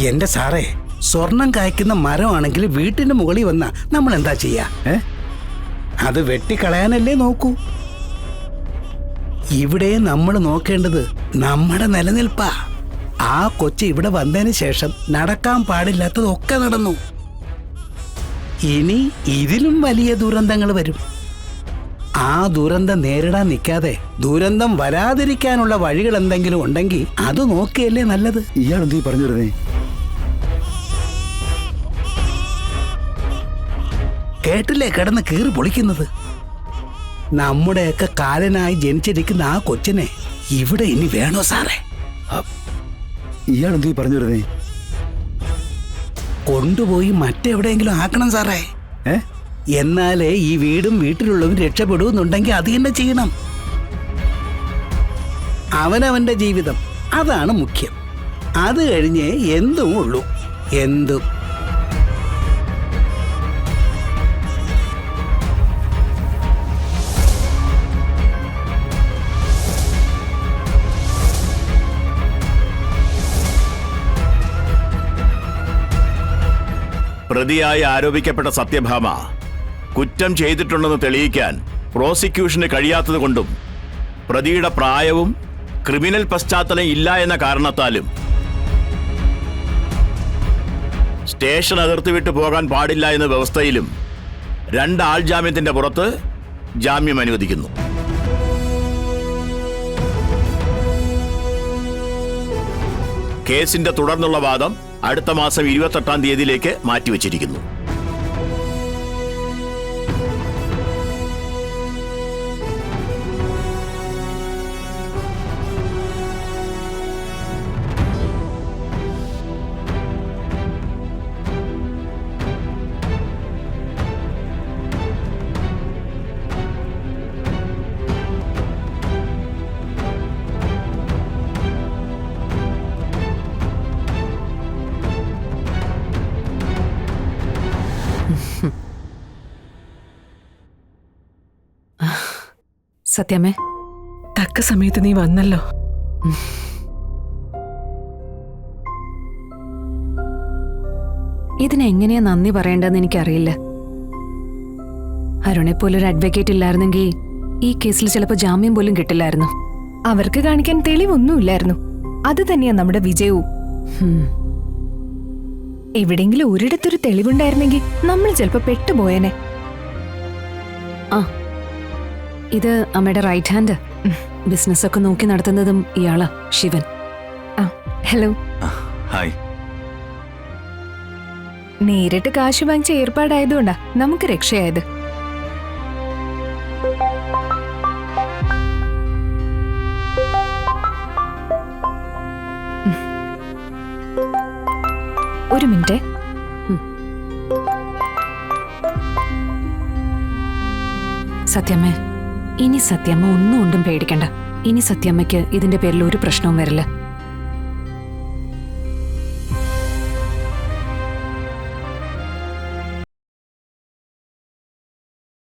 എന്റെ സാറേ, സ്വർണം കായ്ക്കുന്ന മരമാണെങ്കിൽ വീട്ടിന്റെ മുകളിൽ വന്ന നമ്മൾ എന്താ ചെയ്യാ? അത് വെട്ടിക്കളയാനല്ലേ നോക്കൂ. ഇവിടെ നമ്മൾ നോക്കേണ്ടത് നമ്മുടെ നിലനിൽപ്പാ. ആ കൊച്ചു ഇവിടെ വന്നതിന് ശേഷം നടക്കാൻ പാടില്ലാത്തതൊക്കെ നടന്നു. ഇനി ഇതിലും വലിയ ദുരന്തങ്ങൾ വരും. ആ ദുരന്തം നേരിടാൻ നിൽക്കാതെ ദുരന്തം വരാതിരിക്കാനുള്ള വഴികൾ എന്തെങ്കിലും ഉണ്ടെങ്കിൽ അത് നോക്കിയല്ലേ നല്ലത്. ഇയാളെന്തീ പറഞ്ഞിരുന്നേ? കേട്ടില്ലേ കിടന്ന് കീറി പൊളിക്കുന്നത്? നമ്മുടെയൊക്കെ കാലനായി ജനിച്ചിരിക്കുന്ന ആ കൊച്ചിനെ ഇവിടെ ഇനി വേണോ സാറേ? ഇയാളെന്തീ പറഞ്ഞിരുന്നേ? കൊണ്ടുപോയി മറ്റെവിടെയെങ്കിലും ആക്കണം സാറേ. എന്നാലേ ഈ വീടും വീട്ടിലുള്ളവരും രക്ഷപ്പെടുമെന്നുണ്ടെങ്കിൽ അത് തന്നെ ചെയ്യണം. അവനവന്റെ ജീവിതം അതാണ് മുഖ്യം. അത് കഴിഞ്ഞേ എന്തും ഉള്ളൂ. എന്തും. പ്രതിയായി ആരോപിക്കപ്പെട്ട സത്യഭാമ കുറ്റം ചെയ്തിട്ടുണ്ടെന്ന് തെളിയിക്കാൻ പ്രോസിക്യൂഷന് കഴിയാത്തതുകൊണ്ടും പ്രതിയുടെ പ്രായവും ക്രിമിനൽ പശ്ചാത്തലം ഇല്ല എന്ന കാരണത്താലും സ്റ്റേഷൻ അതിർത്തി വിട്ടു പോകാൻ പാടില്ല എന്ന വ്യവസ്ഥയിലും 2 ആൾ ജാമ്യത്തിന്റെ പുറത്ത് ജാമ്യം അനുവദിക്കുന്നു. കേസിന്റെ തുടർന്നുള്ള വാദം അടുത്ത മാസം 28-ാം തീയതിയിലേക്ക് മാറ്റിവെച്ചിരിക്കുന്നു. സത്യമേ, തക്ക സമയത്ത് നീ വന്നല്ലോ. ഇതിനെങ്ങനെയാ നന്ദി പറയേണ്ടതെന്ന് എനിക്കറിയില്ല. അരുണെ പോലൊരു അഡ്വക്കേറ്റ് ഇല്ലായിരുന്നെങ്കിൽ ഈ കേസിൽ ചിലപ്പോൾ ജാമ്യം പോലും കിട്ടില്ലായിരുന്നു. അവർക്ക് കാണിക്കാൻ തെളിവൊന്നുമില്ലായിരുന്നു. അത് തന്നെയാ നമ്മുടെ വിജയവും. എവിടെയെങ്കിലും ഒരിടത്തൊരു തെളിവുണ്ടായിരുന്നെങ്കിൽ നമ്മൾ ചിലപ്പോ പെട്ടുപോയനെ. ആ, ഇത് അമ്മയുടെ റൈറ്റ് ഹാൻഡ്. ബിസിനസ് ഒക്കെ നോക്കി നടത്തുന്നതും ഇയാളാ, ശിവൻ. ഹലോ. ഹായ്. നേരിട്ട് കാശ് വാങ്ങിച്ച ഏർപ്പാടായതുകൊണ്ടാ നമുക്ക് രക്ഷയായത്. ഒരു മിനിറ്റ്. സത്യമ്മേ, ഇനി സത്യമ്മ ഒന്നും കൊണ്ടും പേടിക്കണ്ട. ഇനി സത്യമ്മയ്ക്ക് ഇതിന്റെ പേരിൽ ഒരു പ്രശ്നവും വരില്ല.